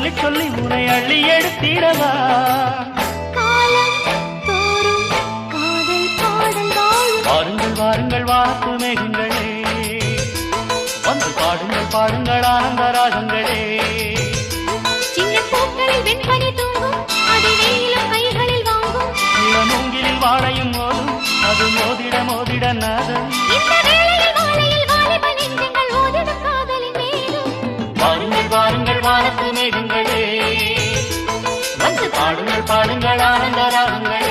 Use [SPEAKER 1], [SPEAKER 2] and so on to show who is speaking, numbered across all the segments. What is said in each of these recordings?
[SPEAKER 1] சொல்லி சொல்லி உனை அள்ளி எடுத்திடவா வாருங்கள் வாருங்கள் வானத்து மேகங்களே வந்து பாடுங்கள் பாடுங்கள் ஆனந்த ராகங்களே
[SPEAKER 2] சின்ன பூக்களில் வெண்பனி தூங்கும் அது வெயிலும் கைகளில் வாங்கும்
[SPEAKER 1] மூங்கிலில் வாழையும் மோதும் அது மோதிட மோதிட நாதம்
[SPEAKER 2] இந்த வேளையில் வாழையில் வாலிப நெஞ்சங்கள் ஓதிடும் காதலின் மேலும்
[SPEAKER 1] வாருங்கள் வாருங்கள் வானத்து மேகங்களே வந்து பாடுங்கள் பாடுங்கள் ஆனந்த ராகங்களே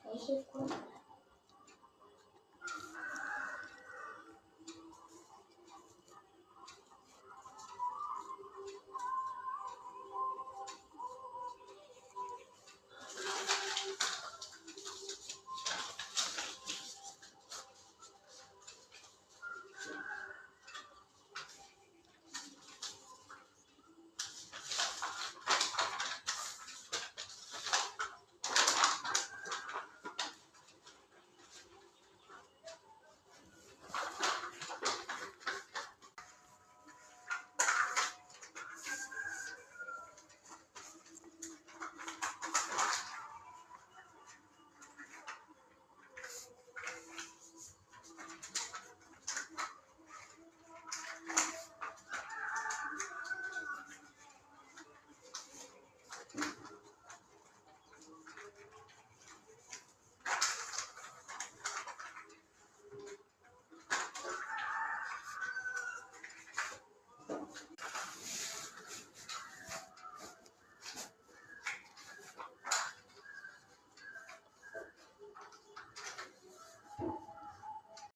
[SPEAKER 2] Thank you.